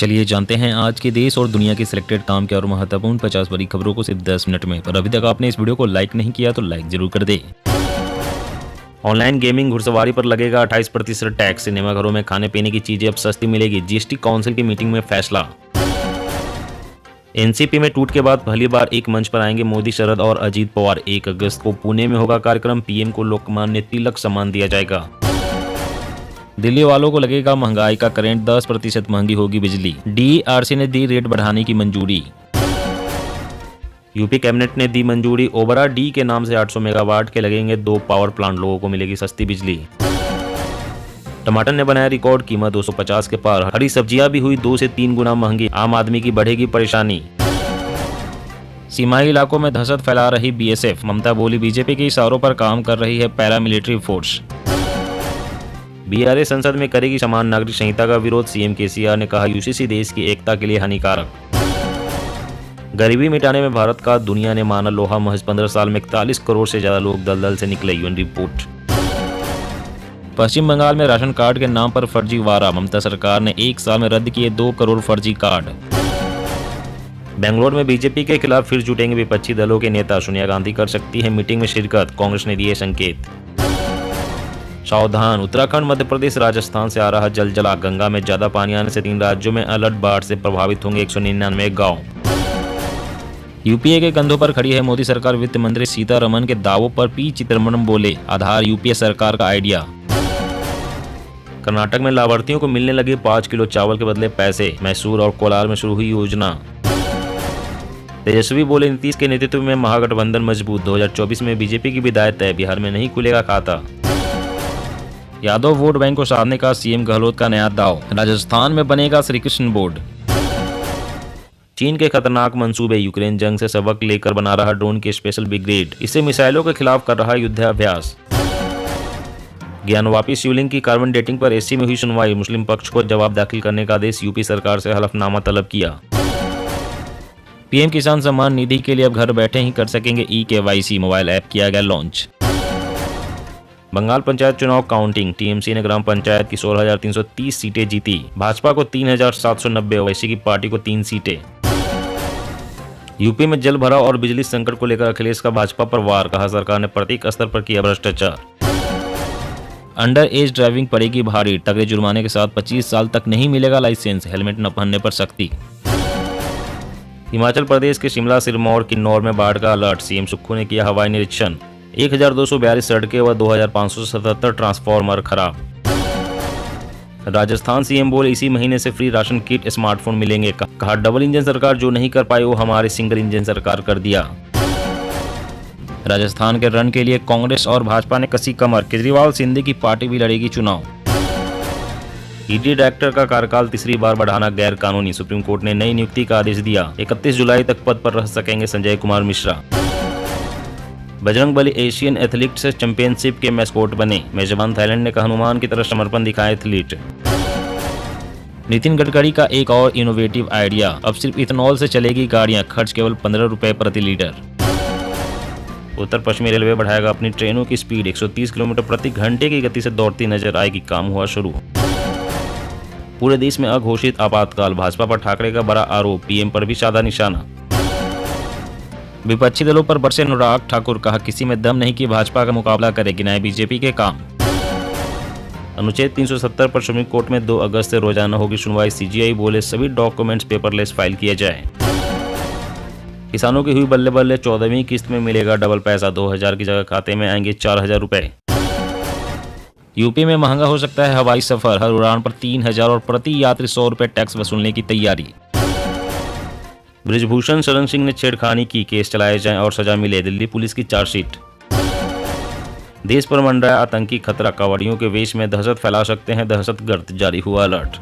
चलिए जानते हैं आज के देश और दुनिया की सिलेक्टेड काम के और महत्वपूर्ण 50 बड़ी खबरों को सिर्फ 10 मिनट में। पर अभी तक आपने इस वीडियो को लाइक नहीं किया तो लाइक जरूर कर दे। ऑनलाइन गेमिंग घुड़सवारी पर लगेगा 28% टैक्स। सिनेमाघरों में खाने पीने की चीजें अब सस्ती मिलेगी। जीएसटी काउंसिल की मीटिंग में फैसला। एनसीपी में टूट के बाद पहली बार एक मंच पर आएंगे मोदी, शरद और अजीत पवार। 1 अगस्त को पुणे में होगा कार्यक्रम। पीएम को लोकमान्य तिलक सम्मान दिया जाएगा। दिल्ली वालों को लगेगा महंगाई का करंट। 10% महंगी होगी बिजली। डीईआरसी ने दी रेट बढ़ाने की मंजूरी। यूपी कैबिनेट ने दी मंजूरी। ओबरा डी के नाम से 800 मेगावाट के लगेंगे 2 पावर प्लांट। लोगों को मिलेगी सस्ती बिजली। टमाटर ने बनाया रिकॉर्ड, कीमत 250 के पार। हरी सब्जियां भी हुई 2 से 3 गुना महंगी। आम आदमी की बढ़ेगी परेशानी। सीमाई इलाकों में दहशत फैला रही बीएसएफ। ममता बोली बीजेपी के इशारों पर काम कर रही है पैरामिलिट्री फोर्स। बीआरए संसद में करेगी समान नागरिक संहिता का विरोध। सीएम केसीआर ने कहा यूसीसी देश की एकता के लिए हानिकारक। गरीबी मिटाने में भारत का दुनिया ने माना लोहा। महज 15 साल में 41 करोड़ से ज्यादा लोग दलदल से निकले। UN report. पश्चिम बंगाल में राशन कार्ड के नाम पर फर्जीवाड़ा। ममता सरकार ने 1 साल में रद्द किए 2 करोड़ फर्जी कार्ड। बेंगलोर में बीजेपी के खिलाफ फिर जुटेंगे विपक्षी दलों के नेता। सोनिया गांधी कर सकती है मीटिंग में शिरकत। कांग्रेस ने दिए संकेत। सावधान, उत्तराखंड, मध्य प्रदेश, राजस्थान से आ रहा जलजला। गंगा में ज्यादा पानी आने से 3 राज्यों में अलर्ट। बाढ़ से प्रभावित होंगे 199 गांव। यूपीए के कंधों पर खड़ी है मोदी सरकार। वित्त मंत्री सीतारमण के दावों पर पी चिदम्बरम बोले आधार यूपीए सरकार का आइडिया। कर्नाटक में लाभार्थियों को मिलने लगे 5 किलो चावल के बदले पैसे। मैसूर और कोलार में शुरू हुई योजना। तेजस्वी बोले नीतीश के नेतृत्व में महागठबंधन मजबूत। 2024 में बीजेपी की विदाई तय। बिहार में नहीं खुलेगा खाता। यादव वोट बैंक को साधने का सीएम गहलोत का नया दाव। राजस्थान में बनेगा श्री कृष्ण बोर्ड। चीन के खतरनाक मंसूबे। यूक्रेन जंग से सबक लेकर बना रहा ड्रोन के स्पेशल ब्रिगेड। इससे मिसाइलों के खिलाफ कर रहा युद्धाभ्यास। ज्ञानवापी शिवलिंग की कार्बन डेटिंग पर एससी में हुई सुनवाई। मुस्लिम पक्ष को जवाब दाखिल करने का आदेश। यूपी सरकार से हलफनामा तलब किया। पीएम किसान सम्मान निधि के लिए अब घर बैठे ही कर सकेंगे ई-केवाईसी। मोबाइल ऐप किया गया लॉन्च। बंगाल पंचायत चुनाव काउंटिंग। टीएमसी ने ग्राम पंचायत की 16,330 सीटें जीती। भाजपा को 3,790। ओवैसी की पार्टी को 3 सीटें। यूपी में जल भराव और बिजली संकट को लेकर अखिलेश का भाजपा पर वार। कहा सरकार ने प्रत्येक स्तर पर किया भ्रष्टाचार। अंडर एज ड्राइविंग पड़ेगी भारी। तगड़े जुर्माने के साथ 25 साल तक नहीं मिलेगा लाइसेंस। हेलमेट न पहनने पर सख्ती। हिमाचल प्रदेश के शिमला, सिरमौर, किन्नौर में बाढ़ का अलर्ट। सीएम सुक्खू ने किया हवाई निरीक्षण। 1242 सड़कें व 2577 ट्रांसफार्मर खराब। राजस्थान सीएम बोले इसी महीने से फ्री राशन किट, स्मार्टफोन मिलेंगे। कहा डबल इंजन सरकार जो नहीं कर पाई वो हमारे सिंगल इंजन सरकार कर दिया। राजस्थान के रन के लिए कांग्रेस और भाजपा ने कसी कमर। केजरीवाल सिंधी की पार्टी भी लड़ेगी चुनाव। ईडी डायरेक्टर का कार्यकाल तीसरी बार बढ़ाना गैर कानूनी। सुप्रीम कोर्ट ने नई नियुक्ति का आदेश दिया। 31 जुलाई तक पद पर रह सकेंगे Sanjay Kumar Mishra. Bajrangbali Asian athletes championship के मैस्कोट बने। मेजबान थाईलैंड ने कहा हनुमान की तरह समर्पण दिखाए एथलीट। नितिन गडकरी का एक और इनोवेटिव आइडिया। अब सिर्फ इथेनॉल से चलेगी गाड़ियां। खर्च केवल 15 रुपए प्रति लीटर। उत्तर पश्चिमी रेलवे बढ़ाएगा अपनी ट्रेनों की स्पीड। 130 किलोमीटर प्रति घंटे की गति से दौड़ती नजर आएगी। काम हुआ शुरू। पूरे देश में अघोषित आपातकाल। भाजपा पर ठाकरे का बड़ा आरोप। पीएम पर भी साधा निशाना। विपक्षी दलों पर बरसे अनुराग ठाकुर। कहा किसी में दम नहीं कि भाजपा का मुकाबला करे। गिनाए बीजेपी के काम। अनुच्छेद 370 पर सुप्रीम कोर्ट में 2 अगस्त से रोजाना होगी सुनवाई। सीजीआई बोले सभी डॉक्यूमेंट्स पेपरलेस फाइल किए जाए। किसानों की हुई बल्ले बल्ले। 14वीं किस्त में मिलेगा डबल पैसा। 2,000 की जगह खाते में आएंगे 4,000 रुपए। यूपी में महंगा हो सकता है हवाई सफर। हर उड़ान पर 3,000 और प्रति यात्री 100 रुपए टैक्स वसूलने की तैयारी। ब्रिजभूषण शरण सिंह ने छेड़खानी की। केस चलाए जाएं और सजा मिले। दिल्ली पुलिस की चार्जशीट। देश पर मंडराया आतंकी खतरा। कांवड़ियों के वेश में दहशत फैला सकते हैं दहशतगर्द। जारी हुआ अलर्ट।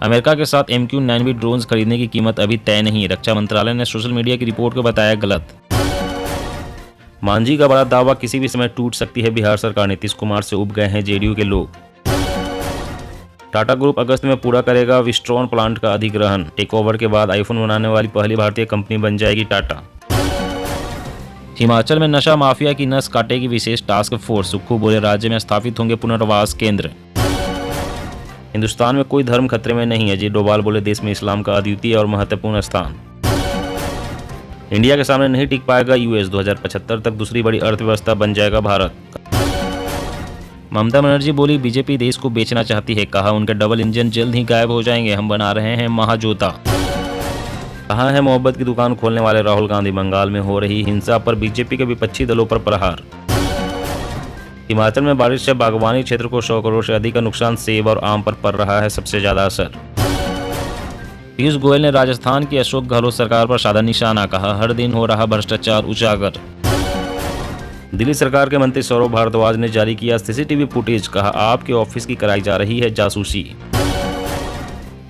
अमेरिका के साथ MQ-9B ड्रोन खरीदने की कीमत अभी तय नहीं। रक्षा मंत्रालय ने सोशल मीडिया की रिपोर्ट को बताया गलत। मांझी का बड़ा दावा। किसी भी समय टूट सकती है बिहार सरकार। नीतीश कुमार से उब गए हैं जेडीयू के लोग। टाटा ग्रुप अगस्त में पूरा करेगा विस्ट्रॉन प्लांट का अधिग्रहण। टेक ओवर के बाद आईफोन बनाने वाली पहली भारतीय कंपनी बन जाएगी टाटा। हिमाचल में नशा माफिया की नस काटेगी विशेष टास्क फोर्स। सुक्खू बोले राज्य में स्थापित होंगे पुनर्वास केंद्र। हिंदुस्तान में कोई धर्म खतरे में नहीं है। अजीत डोभाल बोले देश में इस्लाम का अद्वितीय और महत्वपूर्ण स्थान। इंडिया के सामने नहीं टिक पाएगा यूएस, 2075 तक दूसरी बड़ी अर्थव्यवस्था बन जाएगा भारत। ममता बनर्जी बोली बीजेपी देश को बेचना चाहती है, कहा उनके डबल इंजन जल्द ही गायब हो जाएंगे, हम बना रहे हैं महाजोता। कहा है मोहब्बत की दुकान खोलने वाले राहुल गांधी, बंगाल में हो रही हिंसा पर बीजेपी के विपक्षी दलों पर प्रहार। हिमाचल में बारिश से बागवानी क्षेत्र को 100 करोड़ से अधिक का नुकसान, सेब और आम पर पड़ रहा है सबसे ज्यादा असर। पीयूष गोयल ने राजस्थान की अशोक गहलोत सरकार पर साधा निशाना, कहा हर दिन हो रहा भ्रष्टाचार उजागर। दिल्ली सरकार के मंत्री सौरभ भारद्वाज ने जारी किया सीसीटीवी फुटेज, कहा आपके ऑफिस की कराई जा रही है जासूसी।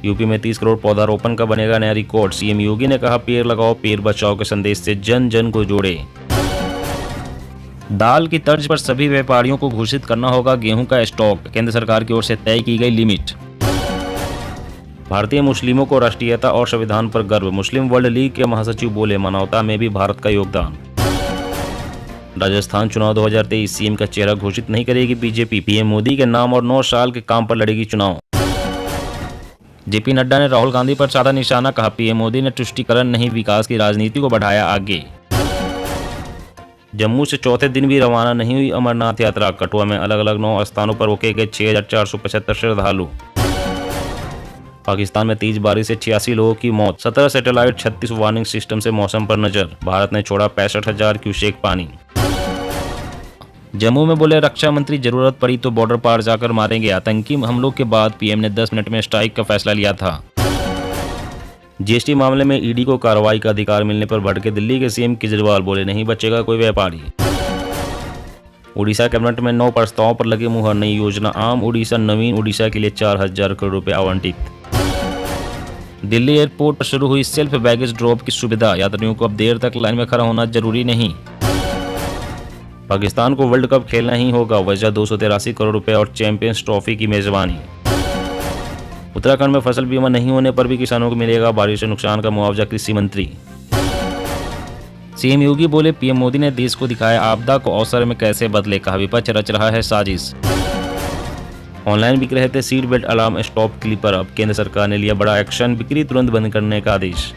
यूपी में 30 करोड़ पौधारोपण का बनेगा नया रिकॉर्ड, सीएम योगी ने कहा पेड़ लगाओ पेड़ बचाओ के संदेश से जन जन को जोड़े। दाल की तर्ज पर सभी व्यापारियों को घोषित करना होगा गेहूं का स्टॉक, केंद्र सरकार की ओर से तय की गई लिमिट। भारतीय मुस्लिमों को राष्ट्रीयता और संविधान पर गर्व, मुस्लिम वर्ल्ड लीग के महासचिव बोले मानवता में भी भारत का योगदान। राजस्थान चुनाव 2023 सीएम का चेहरा घोषित नहीं करेगी बीजेपी, पीएम मोदी के नाम और 9 साल के काम पर लड़ेगी चुनाव। जेपी नड्डा ने राहुल गांधी पर साधा निशाना, कहा पीएम मोदी ने तुष्टीकरण नहीं विकास की राजनीति को बढ़ाया आगे। जम्मू से चौथे दिन भी रवाना नहीं हुई अमरनाथ यात्रा, कठुआ में अलग अलग 9 स्थानों पर रोके गए 6475 श्रद्धालु। पाकिस्तान में तेज बारिश से 86 लोगों की मौत, 17 सैटेलाइट 36 वार्निंग सिस्टम से मौसम पर नजर, भारत ने छोड़ा 65,000 क्यूसेक पानी। जम्मू में बोले रक्षा मंत्री जरूरत पड़ी तो बॉर्डर पार जाकर मारेंगे, आतंकी हमलों के बाद पीएम ने 10 मिनट में स्ट्राइक का फैसला लिया था। जीएसटी मामले में ईडी को कार्रवाई का अधिकार मिलने पर भड़के दिल्ली के सीएम केजरीवाल, बोले नहीं बचेगा कोई व्यापारी। उड़ीसा कैबिनेट में 9 प्रस्तावों पर लगे मुहर, नई योजना आम उड़ीसा नवीन उड़ीसा के लिए 4000 करोड़ रुपए आवंटित। दिल्ली एयरपोर्ट पर शुरू हुई सेल्फ बैगेज ड्रॉप की सुविधा, यात्रियों को अब देर तक लाइन में खड़ा होना जरूरी नहीं। पाकिस्तान को वर्ल्ड कप खेलना ही होगा, वजह 283 करोड़ रुपए और चैंपियंस ट्रॉफी की मेजबानी। उत्तराखंड में फसल बीमा नहीं होने पर भी किसानों को मिलेगा बारिश से नुकसान का मुआवजा, कृषि मंत्री। सीएम योगी बोले पीएम मोदी ने देश को दिखाया आपदा को अवसर में कैसे बदले, कहा विपक्ष रच रहा है साजिश। ऑनलाइन बिक रहे थे seat belt alarm stop clipper, अब केंद्र सरकार ने लिया बड़ा एक्शन, बिक्री तुरंत बंद करने का आदेश।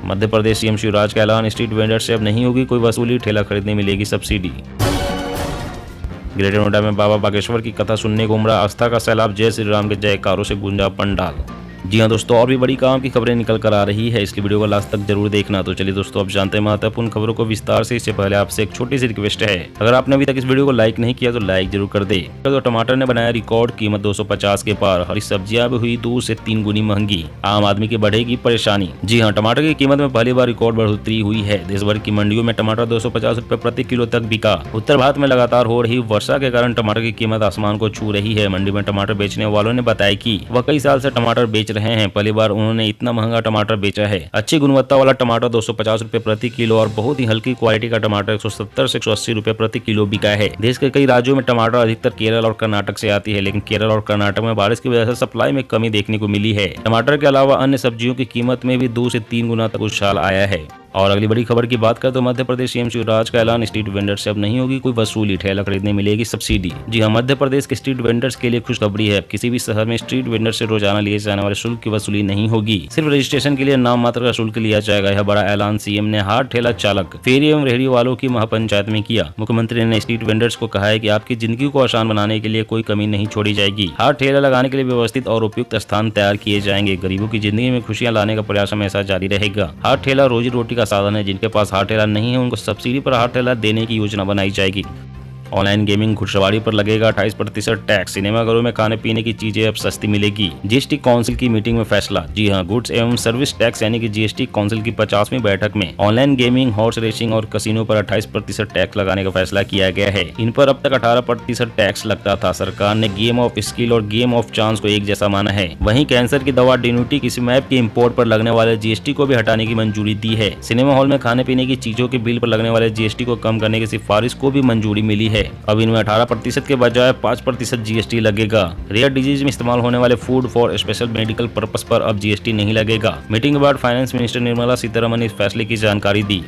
मध्य प्रदेश सीएम शिवराज का ऐलान, स्ट्रीट वेंडर से अब नहीं होगी कोई वसूली, ठेला खरीदने मिलेगी सब्सिडी। ग्रेटर नोएडा में बाबा बागेश्वर की कथा सुनने को उमड़ा आस्था का सैलाब, जय श्री राम के जयकारों से गूंजा पंडाल। जी हाँ दोस्तों, और भी बड़ी काम की खबरें निकल कर आ रही है, इसकी वीडियो को लास्ट तक जरूर देखना। तो चलिए दोस्तों अब जानते हैं महत्वपूर्ण खबरों को विस्तार से। इससे पहले आपसे एक छोटी सी रिक्वेस्ट है, अगर आपने अभी तक इस वीडियो को लाइक नहीं किया तो लाइक जरूर कर दे। तो टमाटर ने बनाया रिकॉर्ड, कीमत 250 के पार, हरी सब्जियां भी हुई 2 से 3 गुनी महंगी, आम आदमी की बढ़ेगी परेशानी। जी हाँ, टमाटर की कीमत में पहली बार रिकॉर्ड बढ़ोतरी हुई है। देश भर की मंडियों में टमाटर 250 रुपए प्रति किलो तक बिका। उत्तर भारत में लगातार हो रही वर्षा के कारण टमाटर की कीमत आसमान को छू रही है। मंडी में टमाटर बेचने वालों ने बताया कि वह कई साल से टमाटर बेच रहे हैं, पहली बार उन्होंने इतना महंगा टमाटर बेचा है। अच्छी गुणवत्ता वाला टमाटर 250 रुपए प्रति किलो और बहुत ही हल्की क्वालिटी का टमाटर 170 से 180 रुपए प्रति किलो बिका है। देश के कई राज्यों में टमाटर अधिकतर केरल और कर्नाटक से आती है, लेकिन केरल और कर्नाटक में बारिश की वजह से सप्लाई में कमी देखने को मिली है। टमाटर के अलावा अन्य सब्जियों की कीमत में भी 2 से 3 गुना तक उछाल आया है। और अगली बड़ी खबर की बात करें तो मध्य प्रदेश सीएम शिवराज का ऐलान, स्ट्रीट वेंडर से अब नहीं होगी कोई वसूली, ठेला खरीदने मिलेगी सब्सिडी। जी हाँ, मध्य प्रदेश के स्ट्रीट वेंडर्स के लिए खुशखबरी है। किसी भी शहर में स्ट्रीट वेंडर से रोजाना लिए जाने वाले शुल्क की वसूली नहीं होगी, सिर्फ रजिस्ट्रेशन के लिए नाम मात्र का शुल्क लिया जाएगा। यह बड़ा ऐलान सीएम ने हाट ठेला चालक, फेरी एवं रेहड़ी वालों की महापंचायत में किया। मुख्यमंत्री ने स्ट्रीट वेंडर्स को कहा है कि आपकी जिंदगी को आसान बनाने के लिए कोई कमी नहीं छोड़ी जाएगी। हाट ठेला लगाने के लिए व्यवस्थित और उपयुक्त स्थान तैयार किए जाएंगे। गरीबों की जिंदगी में खुशियां लाने का प्रयास हमेशा जारी रहेगा। हाट ठेला रोजी रोटी का साधन है, जिनके पास हाट ठेला नहीं है उनको सब्सिडी पर हाट ठेला देने की योजना बनाई जाएगी। ऑनलाइन गेमिंग घुड़सवारी पर लगेगा 28% टैक्स। सिनेमाघरों में खाने पीने की चीजें अब सस्ती मिलेगी। जीएसटी काउंसिल की मीटिंग में फैसला। जी हां, गुड्स एवं सर्विस टैक्स यानी कि जीएसटी काउंसिल की 50वीं बैठक में ऑनलाइन गेमिंग, हॉर्स रेसिंग और कसिनो पर 28% टैक्स लगाने का फैसला किया गया है। इन पर अब तक 18% टैक्स लगता था। सरकार ने गेम ऑफ स्किल और गेम ऑफ चांस को एक जैसा माना है। वहीं कैंसर की दवा डेनुटिक्सिमैब के इम्पोर्ट पर लगने वाले जीएसटी को भी हटाने की मंजूरी दी है। सिनेमा हॉल में खाने पीने की चीजों के बिल पर लगने वाले जीएसटी को कम करने की सिफारिश को भी मंजूरी मिली है। अब इनमें 18% के बजाय 5% जीएसटी लगेगा। रेयर डिजीज में इस्तेमाल होने वाले food for special medical purpose पर अब जीएसटी नहीं लगेगा। मीटिंग के बाद फाइनेंस मिनिस्टर निर्मला सीतारमण ने इस फैसले की जानकारी दी।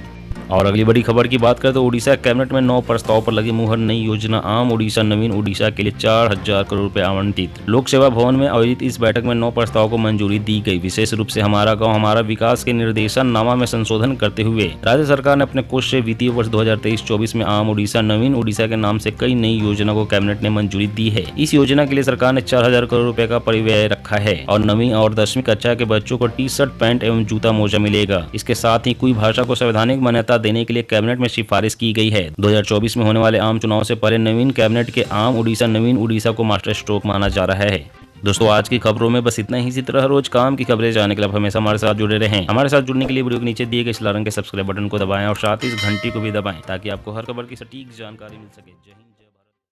और अगली बड़ी खबर की बात करें तो उड़ीसा कैबिनेट में 9 प्रस्ताव पर लगी मुहर। नई योजना आम उड़ीसा नवीन उड़ीसा के लिए 4000 करोड़ रुपए आवंटित। लोक सेवा भवन में आयोजित इस बैठक में 9 प्रस्ताव को मंजूरी दी गई। विशेष रूप से हमारा गांव हमारा विकास के निर्देशन नामा में संशोधन करते हुए राज्य सरकार ने अपने कोष से वित्तीय वर्ष 2023-24 में आम उड़ीसा नवीन उड़ीसा के नाम से कई नई योजना को कैबिनेट ने मंजूरी दी है। इस योजना के लिए सरकार ने 4000 करोड़ रुपए का परिव्यय रखा है और 9वीं और 10वीं कक्षा के बच्चों को टी शर्ट, पैंट एवं जूता मोजा मिलेगा। इसके साथ ही कोई भाषा को संवैधानिक मान्यता देने के लिए कैबिनेट में सिफारिश की गई है। 2024 में होने वाले आम चुनाव से पहले नवीन कैबिनेट के आम उड़ीसा नवीन उड़ीसा को मास्टर स्ट्रोक माना जा रहा है। दोस्तों आज की खबरों में बस इतना ही। इसी तरह रोज काम की खबरें जानने के लिए आप हमेशा हमारे साथ जुड़े रहें। हमारे साथ जुड़ने के लिए वीडियो के नीचे दिए गए इस लाल रंग के सब्सक्राइब बटन को दबाएं और साथ ही इस घंटी को भी दबाएं ताकि आपको हर खबर की सटीक जानकारी मिल सके। जय हिंद।